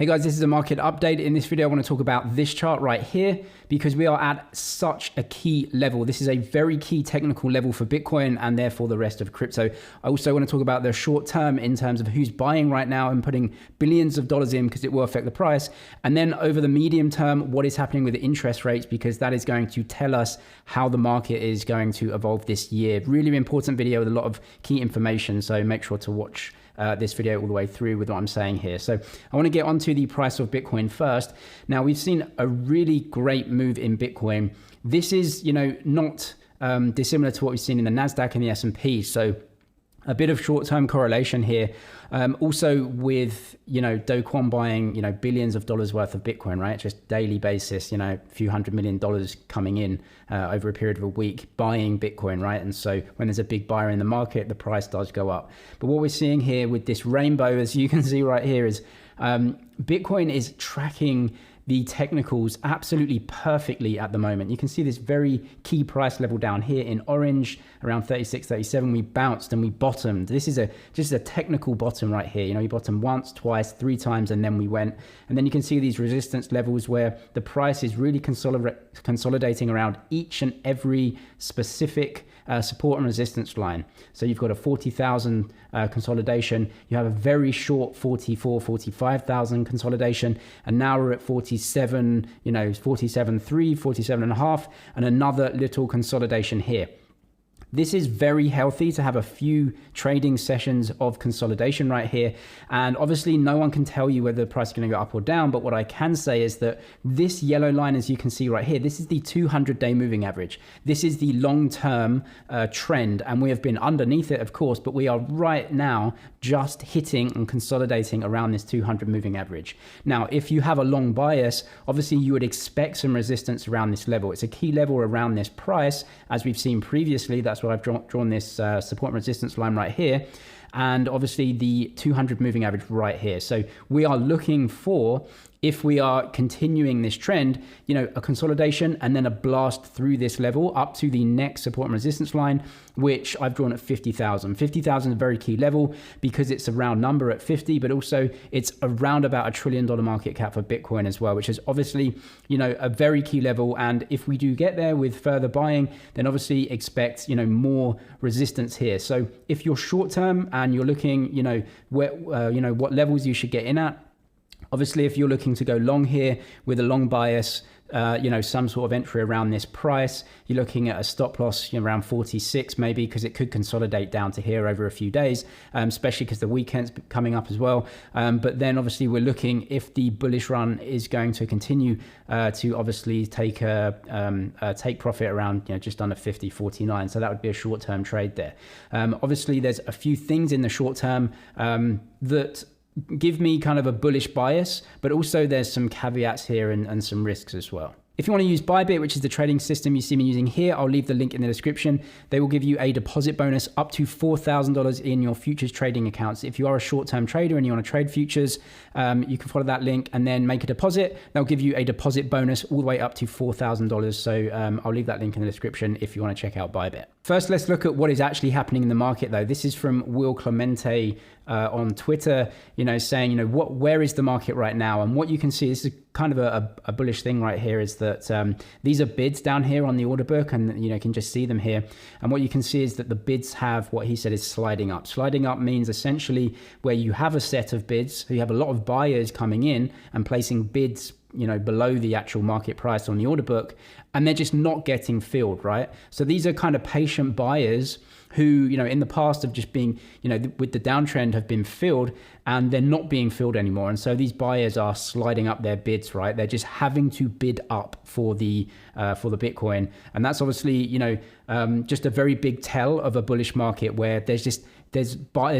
Hey guys, this is a market update. In this video, I want to talk about this chart right here because we are at such a key level. This is a very key technical level for Bitcoin and therefore the rest of crypto. I also want to talk about the short term in terms of who's buying right now and putting billions of dollars in because it will affect the price. And then over the medium term, what is happening with the interest rates, because that is going to tell us how the market is going to evolve this year. Really important video with a lot of key information. So make sure to watch this video all the way through with what I'm saying here. So I want to get onto the price of Bitcoin first. Now we've seen a really great move in Bitcoin. This is, not dissimilar to what we've seen in the NASDAQ and the S&P. So a bit of short-term correlation here. Also with, Do Kwon buying, billions of dollars worth of Bitcoin, right? Just daily basis, a few $100 million coming in over a period of a week, buying Bitcoin, right? And so when there's a big buyer in the market, the price does go up. But what we're seeing here with this rainbow, as you can see right here, is Bitcoin is tracking the technicals absolutely perfectly at the moment. You can see this very key price level down here in orange, around 36, 37. We bounced and we bottomed. This is just a technical bottom right here. We bottomed once, twice, 3 times, and then we went. And then you can see these resistance levels where the price is really consolidating around each and every specific support and resistance line. So you've got a 40,000 consolidation. You have a very short 44, 45,000 consolidation. And now we're at 47, 47.3, 47.5, and another little consolidation here. This is very healthy to have a few trading sessions of consolidation right here. And obviously no one can tell you whether the price is going to go up or down. But what I can say is that this yellow line, as you can see right here, this is the 200-day moving average. This is the long-term trend. And we have been underneath it, of course, but we are right now just hitting and consolidating around this 200 moving average. Now, if you have a long bias, obviously you would expect some resistance around this level. It's a key level around this price, as we've seen previously. That's why I've drawn this support and resistance line right here, and obviously the 200 moving average right here. So we are looking for, if we are continuing this trend, a consolidation and then a blast through this level up to the next support and resistance line, which I've drawn at 50,000. 50,000 is a very key level because it's a round number at 50, but also it's around about $1 trillion market cap for Bitcoin as well, which is obviously, a very key level. And if we do get there with further buying, then obviously expect, more resistance here. So if you're short term and you're looking, what levels you should get in at, obviously, if you're looking to go long here with a long bias, some sort of entry around this price, you're looking at a stop loss around 46 maybe, because it could consolidate down to here over a few days, especially because the weekend's coming up as well. But then obviously we're looking, if the bullish run is going to continue, to obviously take profit around just under 50, 49. So that would be a short-term trade there. Obviously, there's a few things in the short term that give me kind of a bullish bias, but also there's some caveats here and some risks as well. If you want to use Bybit, which is the trading system you see me using here, I'll leave the link in the description. They will give you a deposit bonus up to $4,000 in your futures trading accounts. If you are a short-term trader and you want to trade futures, you can follow that link and then make a deposit. They'll give you a deposit bonus all the way up to $4,000. So I'll leave that link in the description if you want to check out Bybit. First, let's look at what is actually happening in the market, though. This is from Will Clemente on Twitter, saying, where is the market right now? And what you can see, this is kind of a bullish thing right here, is that these are bids down here on the order book, and you can just see them here. And what you can see is that the bids have, what he said is sliding up. Sliding up means essentially where you have a set of bids, so you have a lot of buyers coming in and placing bids below the actual market price on the order book, and they're just not getting filled, right? So these are kind of patient buyers who, in the past have just been, with the downtrend have been filled, and they're not being filled anymore. And so these buyers are sliding up their bids, right? They're just having to bid up for the Bitcoin. And that's obviously, just a very big tell of a bullish market where there's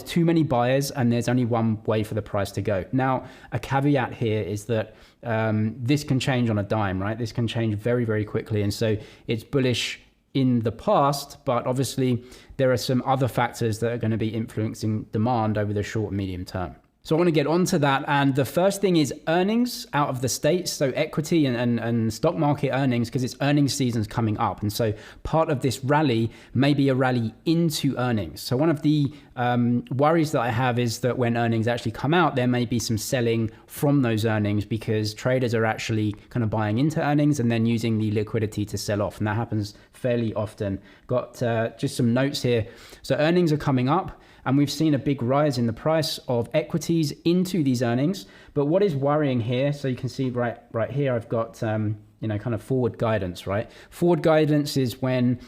too many buyers and there's only one way for the price to go. Now, a caveat here is that this can change on a dime, right? This can change very, very quickly. And so it's bullish in the past, but obviously there are some other factors that are going to be influencing demand over the short and medium term. So I want to get onto that. And the first thing is earnings out of the States. So equity and stock market earnings, because it's earnings season's coming up. And so part of this rally may be a rally into earnings. So one of the worries that I have is that when earnings actually come out, there may be some selling from those earnings because traders are actually kind of buying into earnings and then using the liquidity to sell off. And that happens fairly often. Got just some notes here. So earnings are coming up. And we've seen a big rise in the price of equities into these earnings. But what is worrying here, so you can see right here, I've got, kind of forward guidance, right? Forward guidance is when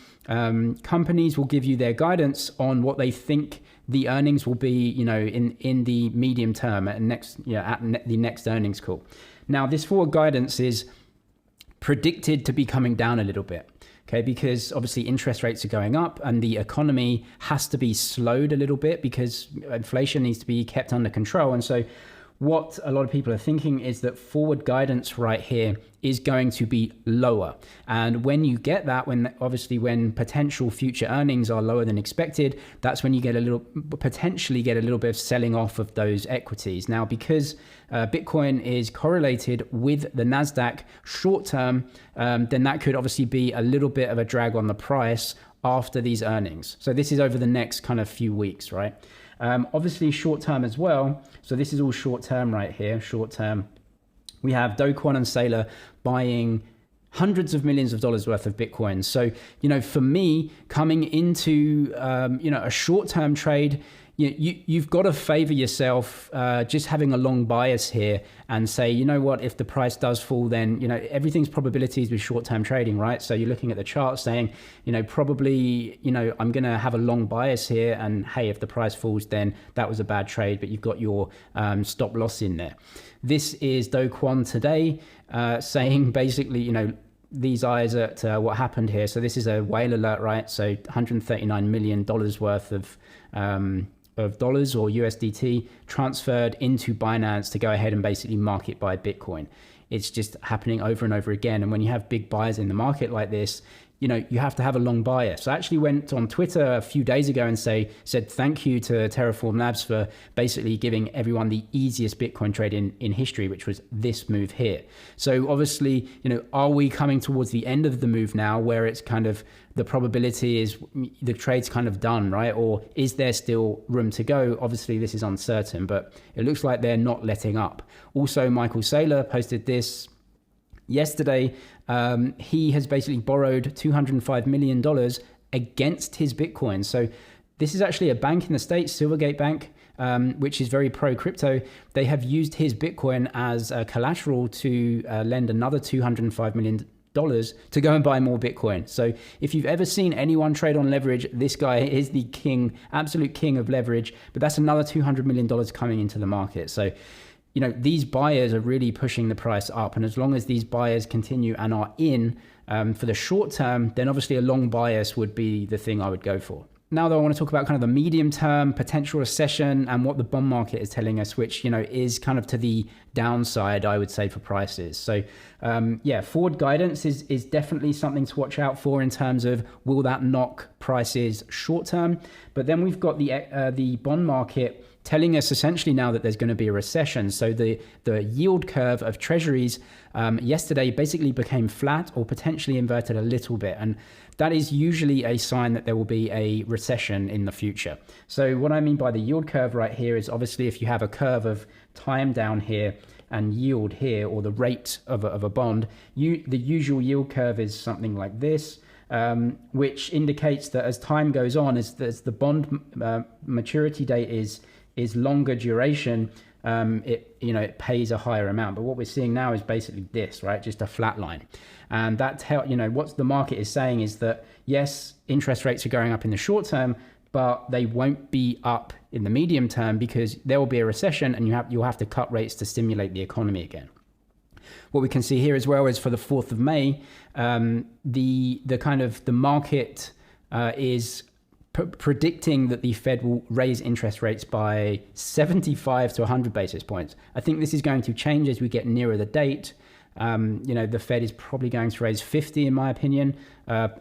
companies will give you their guidance on what they think the earnings will be, in the medium term at the next earnings call. Now, this forward guidance is predicted to be coming down a little bit. Okay, because obviously interest rates are going up and the economy has to be slowed a little bit because inflation needs to be kept under control. And so what a lot of people are thinking is that forward guidance right here is going to be lower. And when you get that, when potential future earnings are lower than expected, that's when you potentially get a little bit of selling off of those equities. Now, because Bitcoin is correlated with the NASDAQ short term, then that could obviously be a little bit of a drag on the price after these earnings. So this is over the next kind of few weeks, right? Obviously short term as well. So this is all short term right here, short term. We have Do Kwon and Saylor buying hundreds of millions of dollars worth of Bitcoin. So, for me, coming into, a short-term trade, you've got to favor yourself just having a long bias here and say, you know what, if the price does fall, then, everything's probabilities with short-term trading, right? So you're looking at the chart saying, probably, I'm going to have a long bias here. And hey, if the price falls, then that was a bad trade, but you've got your stop loss in there. This is Do Kwon today saying basically, these eyes at what happened here. So this is a whale alert, right? So $139 million worth of dollars or USDT transferred into Binance to go ahead and basically market buy Bitcoin. It's just happening over and over again. And when you have big buyers in the market like this, you have to have a long bias. So I actually went on Twitter a few days ago and said thank you to Terraform Labs for basically giving everyone the easiest Bitcoin trade in history, which was this move here. So obviously, are we coming towards the end of the move now where it's kind of the probability is the trade's kind of done, right? Or is there still room to go? Obviously, this is uncertain, but it looks like they're not letting up. Also, Michael Saylor posted this yesterday. He has basically borrowed $205 million against his Bitcoin. So this is actually a bank in the States, Silvergate Bank, which is very pro-crypto. They have used his Bitcoin as collateral to lend another $205 million to go and buy more Bitcoin. So if you've ever seen anyone trade on leverage, this guy is the king, absolute king of leverage, but that's another $200 million coming into the market. So these buyers are really pushing the price up. And as long as these buyers continue and are in for the short term, then obviously a long bias would be the thing I would go for. Now, though, I want to talk about kind of the medium term potential recession and what the bond market is telling us, which, is kind of to the downside, I would say, for prices. So, forward guidance is definitely something to watch out for in terms of will that knock prices short term. But then we've got the bond market telling us essentially now that there's going to be a recession. So the yield curve of treasuries yesterday basically became flat or potentially inverted a little bit. And that is usually a sign that there will be a recession in the future. So what I mean by the yield curve right here is obviously if you have a curve of time down here and yield here, or the rate of a bond, the usual yield curve is something like this. Which indicates that as time goes on, as the bond maturity date is longer duration, it pays a higher amount. But what we're seeing now is basically this, right? Just a flat line. And that what the market is saying is that yes, interest rates are going up in the short term, but they won't be up in the medium term because there will be a recession and you'll have to cut rates to stimulate the economy again. What we can see here as well is for the 4th of May, the market is predicting that the Fed will raise interest rates by 75 to 100 basis points. I think this is going to change as we get nearer the date. The Fed is probably going to raise 50, in my opinion,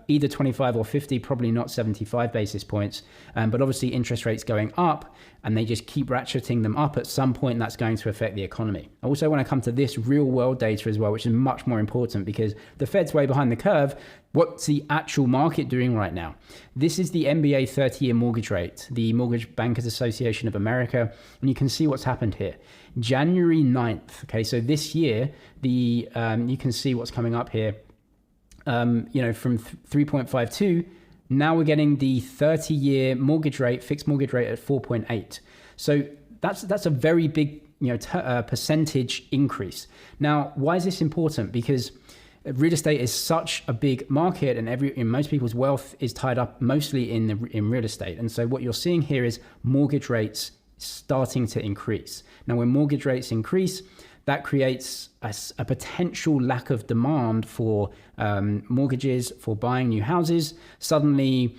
either 25 or 50, probably not 75 basis points. But obviously interest rates going up and they just keep ratcheting them up, at some point that's going to affect the economy. I also want to come to this real world data as well, which is much more important because the Fed's way behind the curve. What's the actual market doing right now? This is the MBA 30-year mortgage rate, the Mortgage Bankers Association of America, and you can see what's happened here. January 9th, okay, so this year, you can see what's coming up here, from 3.52, now we're getting the 30-year mortgage rate, fixed mortgage rate at 4.8. So that's a very big percentage increase. Now, why is this important? Because real estate is such a big market, and most people's wealth is tied up mostly in real estate. And so what you're seeing here is mortgage rates starting to increase. Now, when mortgage rates increase, that creates a potential lack of demand for mortgages, for buying new houses. Suddenly,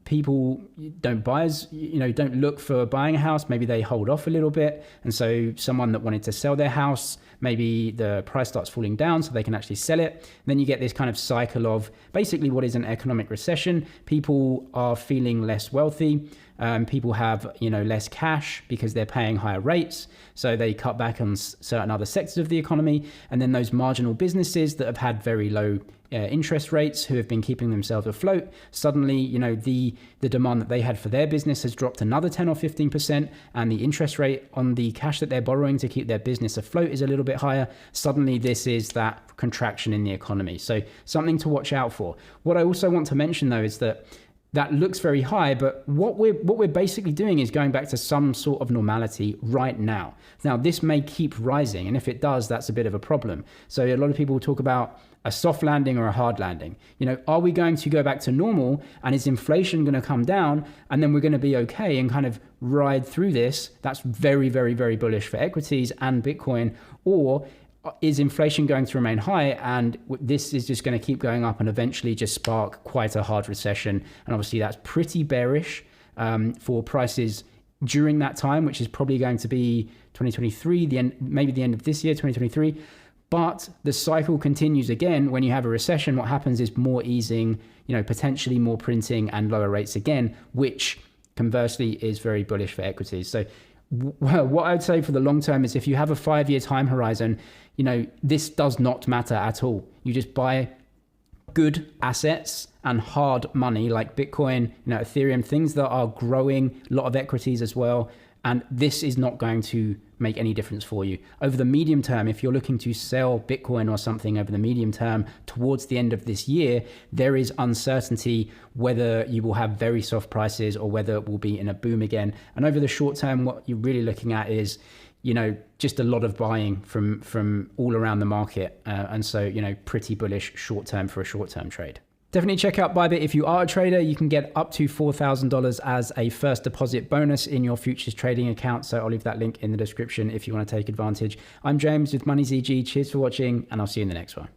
people don't look for buying a house. Maybe they hold off a little bit. And so someone that wanted to sell their house, maybe the price starts falling down so they can actually sell it. Then you get this kind of cycle of basically what is an economic recession. People are feeling less wealthy. People have, less cash because they're paying higher rates. So they cut back on certain other sectors of the economy. And then those marginal businesses that have had very low interest rates, who have been keeping themselves afloat, suddenly, the demand that they had for their business has dropped another 10 or 15%, and the interest rate on the cash that they're borrowing to keep their business afloat is a little bit higher. Suddenly, this is that contraction in the economy. So something to watch out for. What I also want to mention, though, is that looks very high, but what we're basically doing is going back to some sort of normality right now. Now, this may keep rising, and if it does, that's a bit of a problem. So a lot of people talk about a soft landing or a hard landing. Are we going to go back to normal, and is inflation going to come down, and then we're going to be okay and kind of ride through this? That's very, very, very bullish for equities and Bitcoin. Or is inflation going to remain high, and this is just going to keep going up and eventually just spark quite a hard recession? And obviously that's pretty bearish for prices during that time, which is probably going to be 2023, maybe the end of this year, 2023. But the cycle continues again. When you have a recession, what happens is more easing, potentially more printing and lower rates again, which conversely is very bullish for equities. So what I would say for the long term is, if you have a 5-year time horizon, this does not matter at all. You just buy good assets and hard money like Bitcoin, Ethereum, things that are growing, a lot of equities as well. And this is not going to make any difference for you. Over the medium term, if you're looking to sell Bitcoin or something over the medium term towards the end of this year, there is uncertainty whether you will have very soft prices or whether it will be in a boom again. And over the short term, what you're really looking at is, just a lot of buying from all around the market. And so, pretty bullish short term for a short term trade. Definitely check out Bybit. If you are a trader, you can get up to $4,000 as a first deposit bonus in your futures trading account. So I'll leave that link in the description if you want to take advantage. I'm James with MoneyZG. Cheers for watching, and I'll see you in the next one.